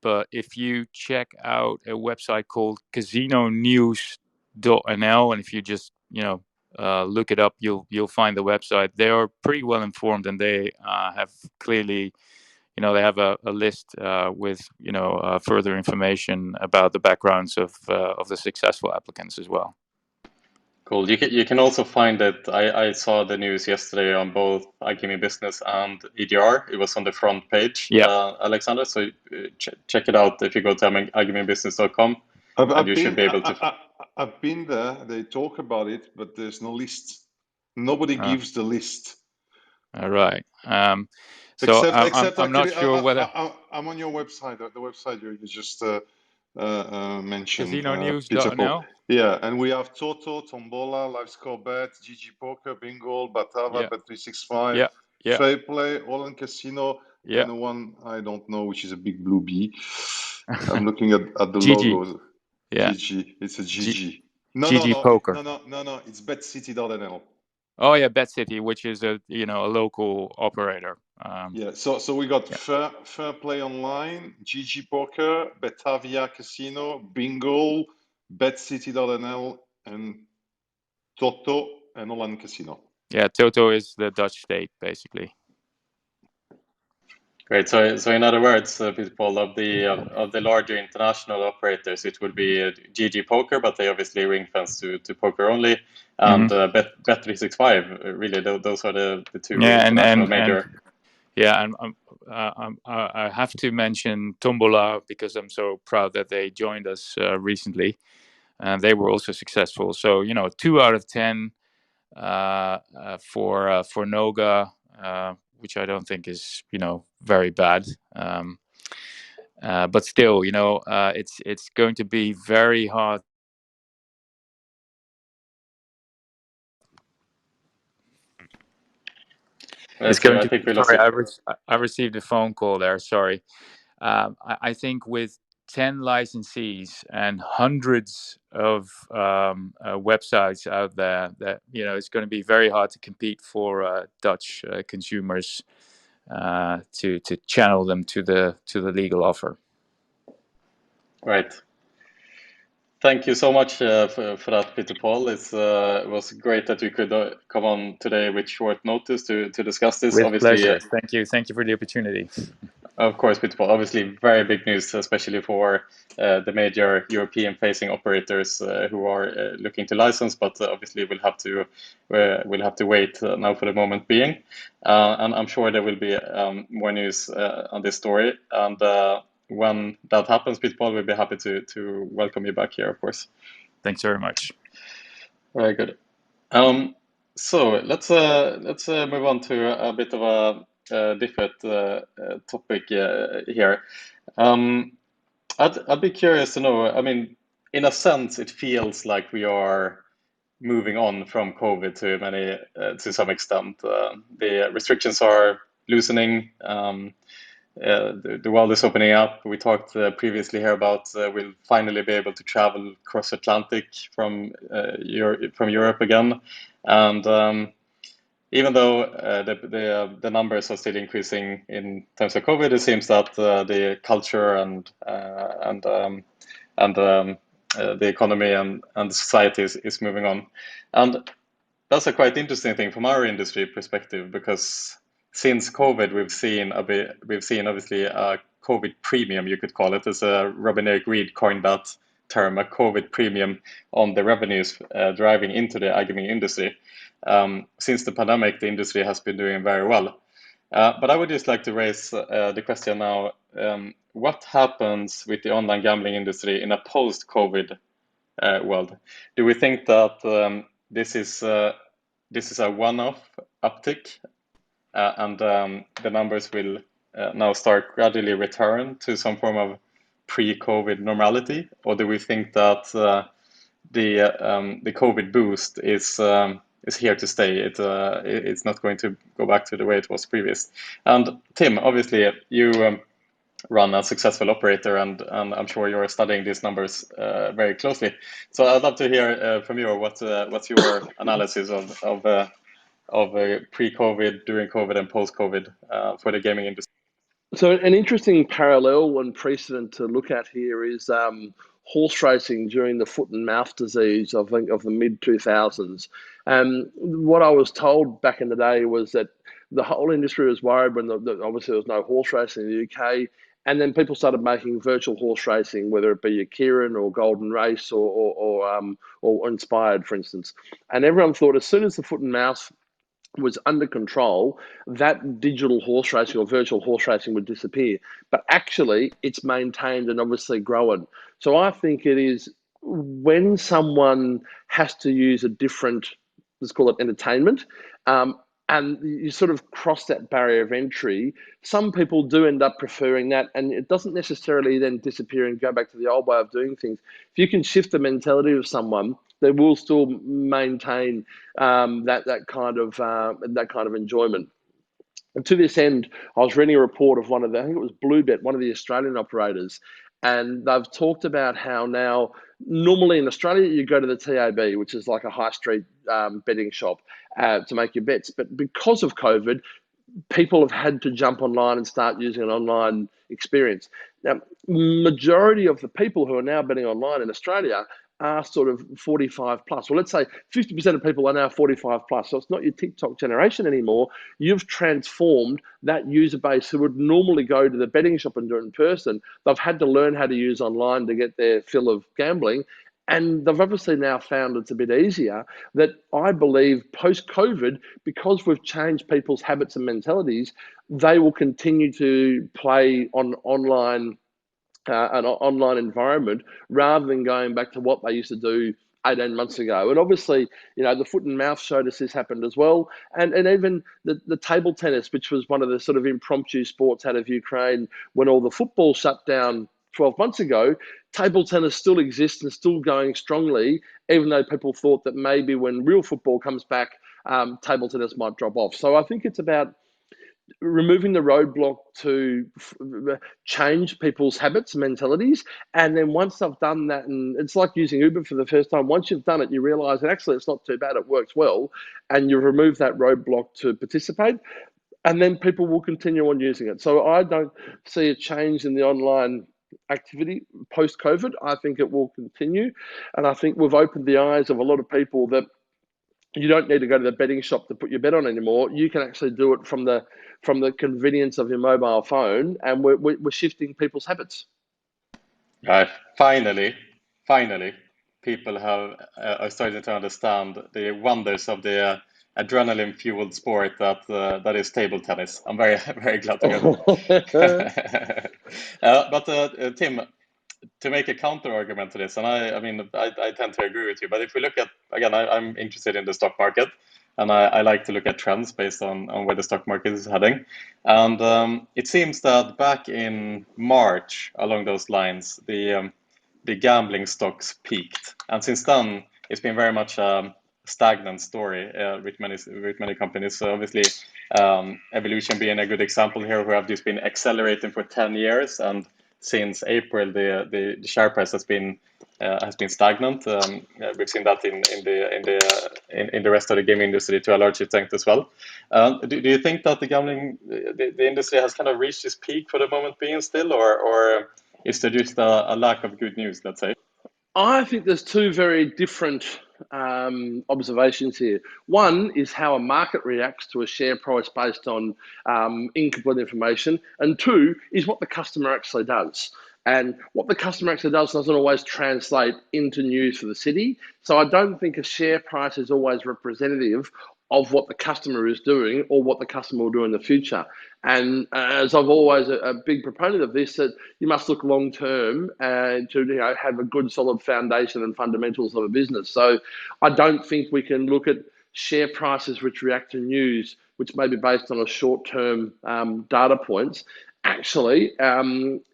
H: But if you check out a website called casinonews.nl, and if you just look it up, you'll find the website. They are pretty well informed, and they have clearly, they have a list with further information about the backgrounds of the successful applicants as well.
B: Cool. You can also find it. I saw the news yesterday on both iGaming Business and EDR. It was on the front page,
H: Yeah.
B: Alexander. So check it out if you go to iGamingbusiness.com, and you should be able to.
I: I've been there. They talk about it, but there's no list. Nobody gives the list.
H: All right. So
I: Except
H: I'm
I: actually,
H: not sure whether
I: I'm on your website. The website you just mentioned, Peter Paul.
H: casinonews.nl.
I: Yeah, and we have Toto, Tombola, Live Score Bet, GG Poker, Bingo, Batava,
H: Yeah.
I: Bet365,
H: Yeah. Yeah.
I: Fair Play, All in Casino,
H: Yeah.
I: and the one I don't know, which is a big blue bee. I'm looking at the
H: GG.
I: logos.
H: Yeah.
I: GG. It's a GG. No,
H: GG Poker.
I: No. It's BetCity.nl.
H: Oh yeah, Bet City, which is a local operator.
I: Yeah, so we got Fair Play Online, GG Poker, Betavia Casino, Bingo, BetCity.nl, and Toto and Online Casino.
H: Yeah, Toto is the Dutch state, basically.
B: Great. So in other words, Peter Paul, of the larger international operators, it would be GG Poker, but they obviously ring fence to poker only, and Bet365. Really, those are the two international major.
H: And I have to mention Tombola because I'm so proud that they joined us recently, and they were also successful. So 2 out of 10 for Noga, which I don't think is very bad. But still, it's going to be very hard. It's going to be, sorry, I received a phone call there. Sorry. I think with 10 licensees and hundreds of websites out there, that it's going to be very hard to compete for Dutch consumers to channel them to the legal offer.
B: Right. Thank you so much for that, Peter Paul. It was great that we could come on today with short notice to discuss this.
H: With
B: obviously,
H: pleasure. Thank you for the opportunity.
B: Of course, Peter Paul. Obviously, very big news, especially for the major European-facing operators who are looking to license. But obviously, we'll have to wait now for the moment being. And I'm sure there will be more news on this story. And when that happens, Peter Paul, we'll be happy to welcome you back here, of course.
H: Thanks very much.
B: Very good. So let's move on to a bit of a different topic here. I'd be curious to know. I mean, in a sense, it feels like we are moving on from COVID to some extent. The restrictions are loosening. The world is opening up. We talked previously here about we'll finally be able to travel cross Atlantic from Europe again, and even though the numbers are still increasing in terms of COVID, it seems that the culture and the economy and the society is moving on, and that's a quite interesting thing from our industry perspective, because since COVID, we've seen obviously a COVID premium, you could call it, as Robin Eric Reed coined that term, a COVID premium on the revenues driving into the iGaming industry. Since the pandemic, the industry has been doing very well. But I would just like to raise the question now, what happens with the online gambling industry in a post-COVID world? Do we think that this is a one-off uptick, and the numbers will now start gradually return to some form of pre-COVID normality, or do we think that the COVID boost is here to stay? It's not going to go back to the way it was previous. And Tim, obviously, you run a successful operator, and I'm sure you're studying these numbers very closely. So I'd love to hear from you what's your analysis of pre-COVID, during COVID, and post-COVID for the gaming industry.
G: So an interesting parallel and precedent to look at here is horse racing during the foot and mouth disease, I think, of the mid-2000s. What I was told back in the day was that the whole industry was worried when obviously there was no horse racing in the UK, And then people started making virtual horse racing, whether it be a Kieran or Golden Race or Inspired, for instance. And everyone thought as soon as the foot and mouth was under control, that digital horse racing or virtual horse racing would disappear. But actually, it's maintained and obviously grown. So I think it is when someone has to use a different, let's call it entertainment, and you sort of cross that barrier of entry, some people do end up preferring that, and it doesn't necessarily then disappear and go back to the old way of doing things. If you can shift the mentality of someone, they will still maintain that kind of enjoyment. And to this end, I was reading a report of I think it was Bluebet, one of the Australian operators, and they've talked about how now, normally in Australia, you go to the TAB, which is like a high street betting shop, to make your bets. But because of COVID, people have had to jump online and start using an online experience. Now, majority of the people who are now betting online in Australia are sort of 45 plus. Well, let's say 50% of people are now 45 plus. So it's not your TikTok generation anymore. You've transformed that user base who would normally go to the betting shop and do it in person. They've had to learn how to use online to get their fill of gambling. And they've obviously now found it's a bit easier. That I believe post-COVID, because we've changed people's habits and mentalities, they will continue to play on online, an online environment rather than going back to what they used to do 18 months ago. And obviously, the foot and mouth showed us this happened as well. And even the table tennis, which was one of the sort of impromptu sports out of Ukraine when all the football shut down 12 months ago, table tennis still exists and still going strongly, even though people thought that maybe when real football comes back, table tennis might drop off. So I think it's about removing the roadblock to change people's habits and mentalities. And then once I've done that, and it's like using Uber for the first time, once you've done it, you realize that actually it's not too bad, it works well, and you remove that roadblock to participate, and then people will continue on using it. So I don't see a change in the online activity post-COVID. I think it will continue. And I think we've opened the eyes of a lot of people that you don't need to go to the betting shop to put your bet on anymore. You can actually do it from the convenience of your mobile phone, and we're shifting people's habits.
B: Finally, people are starting to understand the wonders of the adrenaline-fueled sport that is table tennis. I'm very, very glad to hear that. But Tim, to make a counter argument to this, and I tend to agree with you. But if we look at, again, I'm interested in the stock market, and I like to look at trends based on where the stock market is heading. And it seems that back in March, along those lines, the gambling stocks peaked, and since then it's been very much a stagnant story with many companies. So obviously, Evolution being a good example here, who have just been accelerating for 10 years, and since April the share price has been stagnant. We've seen that in the rest of the gaming industry to a large extent as well. Do you think that the gambling the industry has kind of reached its peak for the moment being still, or is there just a lack of good news, let's say?
G: I think there's two very different observations here. One is how a market reacts to a share price based on incomplete information, and two is what the customer actually does. And what the customer actually does doesn't always translate into news for the city. So I don't think a share price is always representative of what the customer is doing or what the customer will do in the future. And as I've always a big proponent of this, that you must look long term and to have a good solid foundation and fundamentals of a business. So I don't think we can look at share prices which react to news, which may be based on a short term data points. Actually, whilst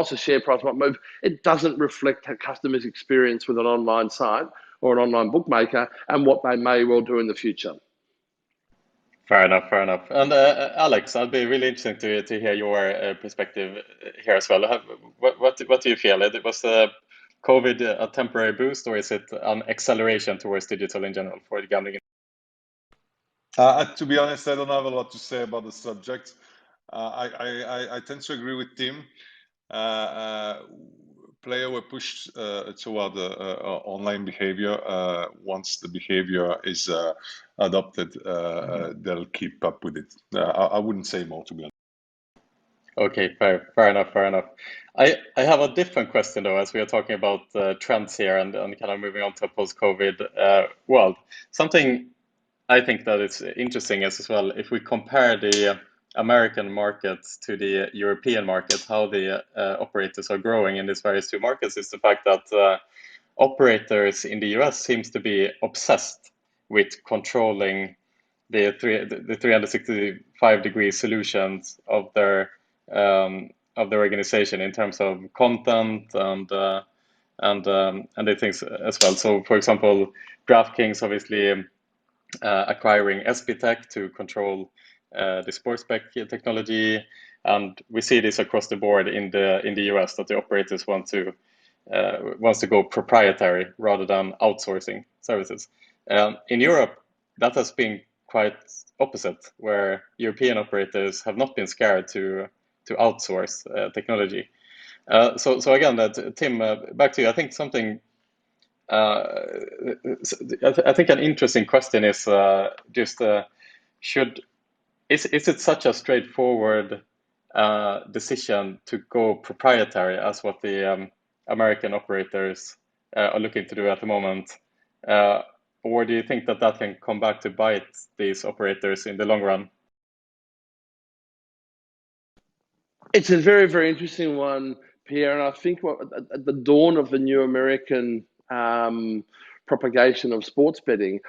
G: the share price might move, it doesn't reflect a customer's experience with an online site or an online bookmaker and what they may well do in the future.
B: Fair enough. And Alex, I'd be really interested to hear your perspective here as well. What do you feel? Was COVID a temporary boost, or is it an acceleration towards digital in general for the gambling?
I: To be honest, I don't have a lot to say about the subject. I tend to agree with Tim. Players were pushed toward online behavior. Once the behavior is adopted, they'll keep up with it. I wouldn't say more, to be honest.
B: Okay, fair enough, fair enough. I have a different question though, as we are talking about trends here and kind of moving on to a post-COVID world. Something I think that is interesting as well, if we compare the American markets to the European market, how the operators are growing in these various two markets, is the fact that operators in the US seems to be obsessed with controlling the 365-degree solutions of their organization in terms of content and the things as well. So, for example, DraftKings obviously acquiring SBTech to control the sports bet technology, and we see this across the board in the US that the operators wants to go proprietary rather than outsourcing services. In Europe, that has been quite opposite, where European operators have not been scared to outsource technology. So again, Tim, back to you. I think something. I think an interesting question is just is it such a straightforward decision to go proprietary as what the American operators are looking to do at the moment? Or do you think that that can come back to bite these operators in the long run?
G: It's a very, very interesting one, Pierre. And I think at the dawn of the new American propagation of sports betting,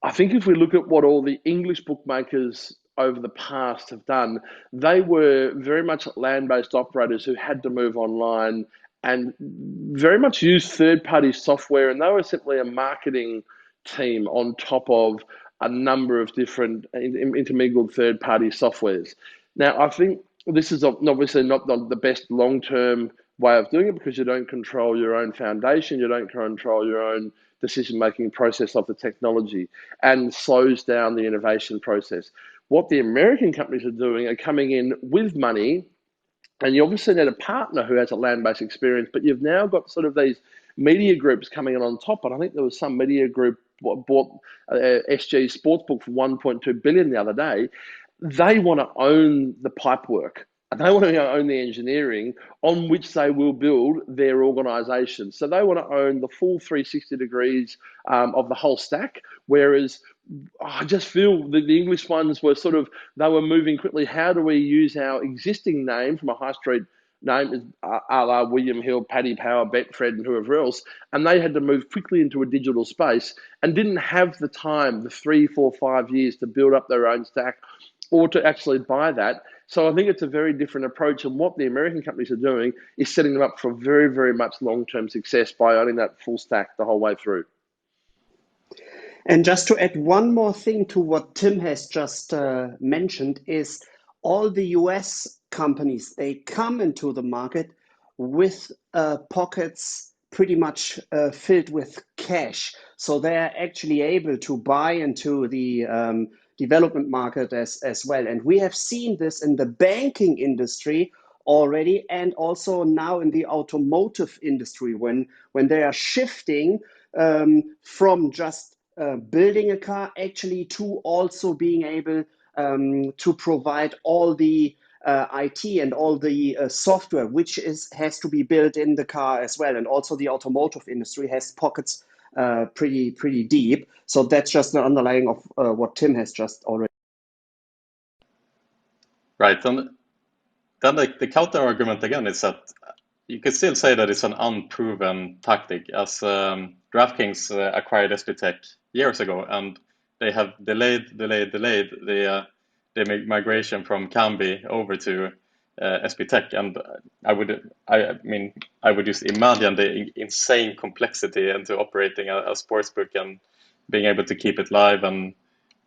G: I think if we look at what all the English bookmakers over the past have done, they were very much land-based operators who had to move online and very much use third-party software, and they were simply a marketing team on top of a number of different intermingled third-party softwares. Now, I think this is obviously not the best long-term way of doing it, because you don't control your own foundation, you don't control your own decision-making process of the technology, and slows down the innovation process. What the American companies are doing are coming in with money, and you obviously need a partner who has a land-based experience, but you've now got sort of these media groups coming in on top. And I think there was some media group bought SG Sportsbook for 1.2 billion the other day. They want to own the pipework. They want to own the engineering on which they will build their organization. So they want to own the full 360 degrees of the whole stack, whereas I just feel that the English ones were they were moving quickly. How do we use our existing name from a high street name, a la William Hill, Paddy Power, Betfred, and whoever else? And they had to move quickly into a digital space and didn't have the time, the 3, 4, 5 years to build up their own stack or to actually buy that. So I think it's a very different approach, and what the American companies are doing is setting them up for very, very much long-term success by owning that full stack the whole way through.
E: And just to add one more thing to what Tim has just mentioned is all the US companies, they come into the market with pockets pretty much filled with cash. So they're actually able to buy into the development market as well. And we have seen this in the banking industry already, and also now in the automotive industry when they are shifting from just building a car actually to also being able to provide all the IT and all the software which has to be built in the car as well. And also the automotive industry has pockets pretty deep. So that's just an underlying of what Tim has just already.
B: Right. And then the counter argument again is that you could still say that it's an unproven tactic, as DraftKings acquired SBTech years ago, and they have delayed the migration from Kambi over to SBTech. And I would just imagine the insane complexity into operating a sportsbook and being able to keep it live and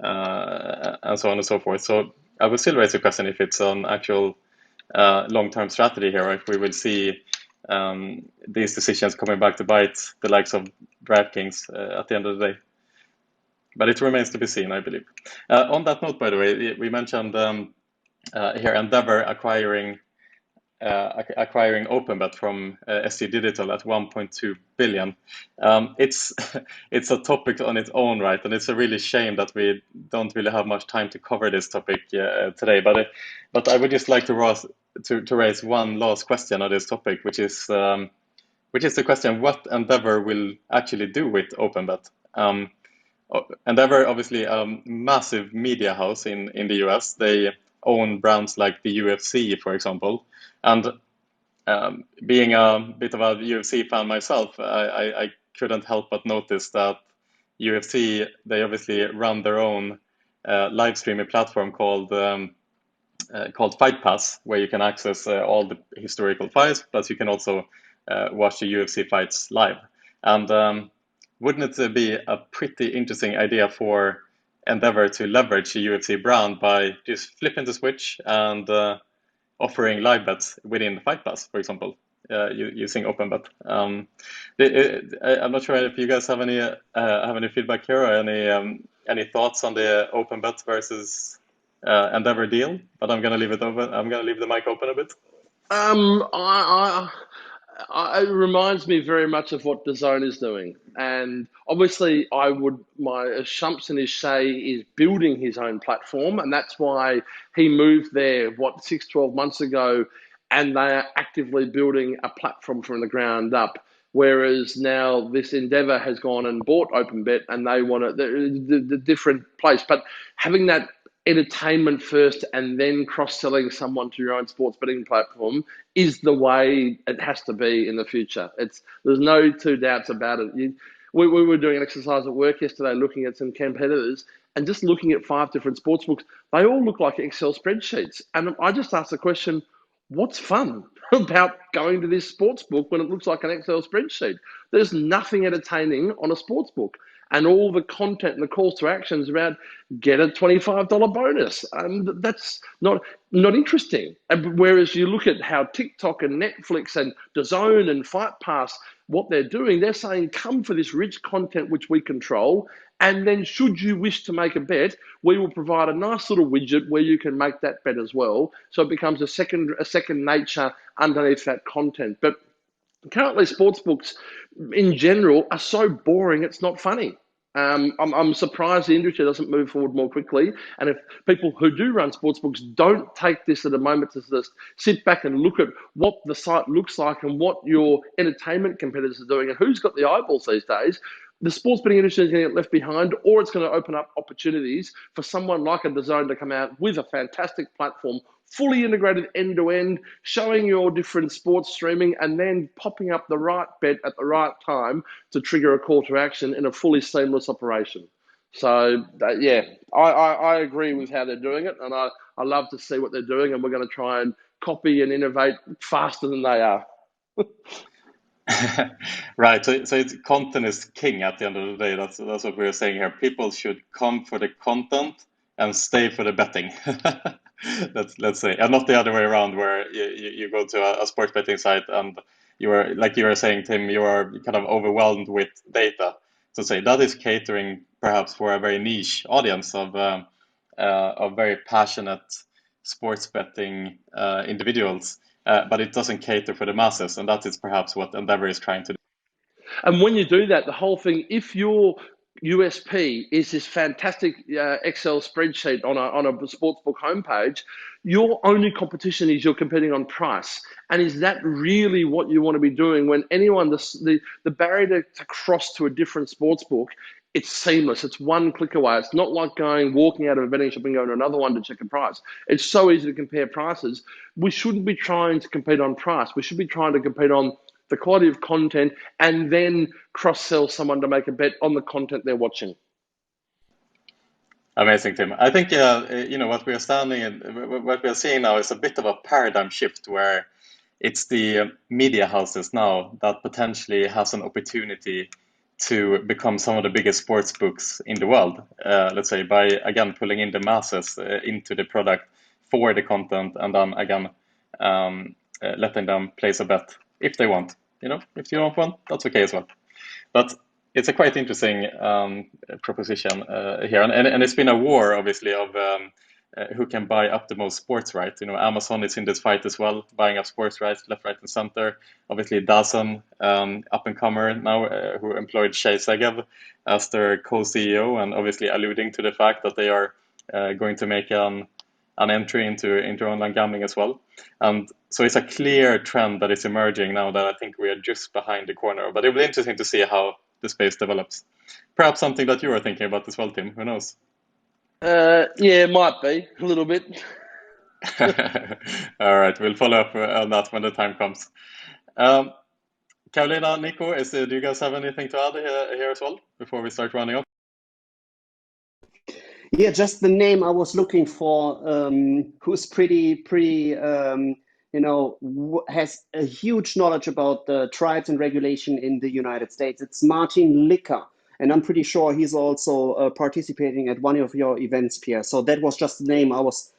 B: so on and so forth. So I would still raise the question if it's an actual long-term strategy here, or if we would see these decisions coming back to bite the likes of DraftKings at the end of the day. But it remains to be seen, I believe. On that note, by the way, we mentioned here Endeavor acquiring acquiring OpenBet from SC Digital at 1.2 billion. It's it's a topic on its own, right? And it's a really shame that we don't really have much time to cover this topic today. But I would just like to raise one last question on this topic, which is the question: what Endeavor will actually do with OpenBet? Endeavor, obviously, a massive media house in the US. They own brands like the UFC, for example. And being a bit of a UFC fan myself, I couldn't help but notice that UFC, they obviously run their own live streaming platform called Fight Pass, where you can access all the historical fights, plus you can also watch the UFC fights live. And wouldn't it be a pretty interesting idea for Endeavor to leverage the UFC brand by just flipping the switch and offering live bets within Fight Pass, for example, using OpenBet? I'm not sure if you guys have any feedback here or any thoughts on the OpenBet versus Endeavor deal, but I'm gonna leave it open. I'm gonna leave the mic open a bit.
G: It reminds me very much of what DAZN is doing, and obviously, my assumption is Shay is building his own platform, and that's why he moved there 6-12 months ago, and they are actively building a platform from the ground up. Whereas now this Endeavor has gone and bought OpenBet, and they want the different place, but having that entertainment first and then cross-selling someone to your own sports betting platform is the way it has to be in the future. There's no two doubts about it. We were doing an exercise at work yesterday looking at some competitors and just looking at 5 different sports books. They all look like Excel spreadsheets. And I just asked the question, what's fun about going to this sports book when it looks like an Excel spreadsheet? There's nothing entertaining on a sports book. And all the content and the calls to actions about get a $25 bonus. That's not interesting. Whereas you look at how TikTok and Netflix and DAZN and Fight Pass, what they're doing, they're saying, come for this rich content which we control, and then should you wish to make a bet, we will provide a nice little widget where you can make that bet as well. So it becomes a second nature underneath that content. But currently, sportsbooks in general are so boring, it's not funny. I'm surprised the industry doesn't move forward more quickly. And if people who do run sportsbooks don't take this at a moment to just sit back and look at what the site looks like and what your entertainment competitors are doing and who's got the eyeballs these days, the sports betting industry is going to get left behind, or it's going to open up opportunities for someone like a DAZN to come out with a fantastic platform, fully integrated end-to-end, showing your different sports streaming and then popping up the right bet at the right time to trigger a call to action in a fully seamless operation. So, yeah, I agree with how they're doing it, and I love to see what they're doing, and we're going to try and copy and innovate faster than they are.
B: Right. So it's content is king at the end of the day. That's what we're saying here. People should come for the content and stay for the betting. Let's say, and not the other way around, where you go to a sports betting site and you are, like you were saying, Tim, you are kind of overwhelmed with data. So say that is catering perhaps for a very niche audience of very passionate sports betting individuals. But it doesn't cater for the masses, and that is perhaps what Endeavor is trying to do.
G: And when you do that, the whole thing, if your USP is this fantastic Excel spreadsheet on a sportsbook homepage, your only competition is you're competing on price. And is that really what you want to be doing when anyone, the barrier to cross to a different sportsbook, it's seamless. It's one click away. It's not like walking out of a betting shop and going to another one to check a price. It's so easy to compare prices. We shouldn't be trying to compete on price. We should be trying to compete on the quality of content and then cross-sell someone to make a bet on the content they're watching.
B: Amazing, Tim. I think what we are seeing now is a bit of a paradigm shift where it's the media houses now that potentially has an opportunity to become some of the biggest sports books in the world. Let's say by again pulling in the masses into the product for the content, and then again letting them place a bet if they want. If you don't want, that's okay as well. But it's a quite interesting proposition here, and it's been a war, obviously, of who can buy up the most sports rights. You know, Amazon is in this fight as well, buying up sports rights left, right, and center. Obviously, DAZN, up and comer now, who employed Shay Segev as their co-CEO, and obviously alluding to the fact that they are going to make an entry into online gambling as well. And so it's a clear trend that is emerging now that I think we are just behind the corner. But it will be interesting to see how the space develops. Perhaps something that you are thinking about as well, Tim. Who knows?
G: Yeah, it might be a little bit.
B: All right, we'll follow up on that when the time comes. Karolina, Nico, do you guys have anything to add here as well before we start running off?
E: Yeah, just the name I was looking for, who's pretty, has a huge knowledge about the tribes and regulation in the United States. It's Martin Licker, and I'm pretty sure he's also participating at one of your events, Pierre. So that was just the name I was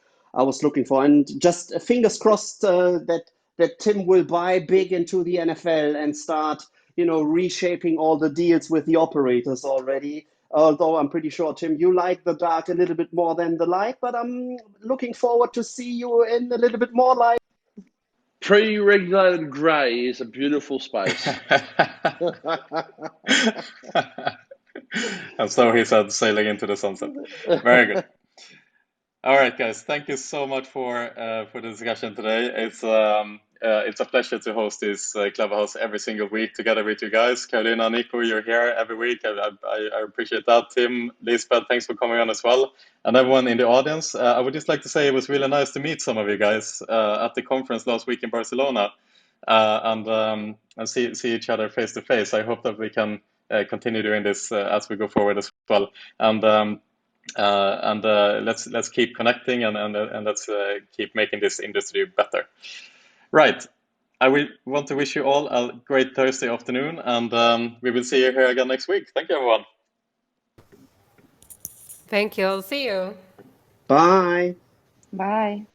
E: looking for, and just fingers crossed that Tim will buy big into the NFL and start, reshaping all the deals with the operators already. Although I'm pretty sure, Tim, you like the dark a little bit more than the light, but I'm looking forward to see you in a little bit more light.
G: Pre-regulated grey is a beautiful space.
B: And so he said, sailing into the sunset. Very good. All right, guys. Thank you so much for the discussion today. It's a pleasure to host this Clubhouse every single week together with you guys. Karolina, Nico, you're here every week. I appreciate that. Tim, Lisbeth, thanks for coming on as well. And everyone in the audience, I would just like to say it was really nice to meet some of you guys at the conference last week in Barcelona and see each other face to face. I hope that we can continue doing this as we go forward as well. And let's keep connecting and let's keep making this industry better. Right. I want to wish you all a great Thursday afternoon, and we will see you here again next week. Thank you, everyone.
A: Thank you. I'll see you.
E: Bye.
D: Bye.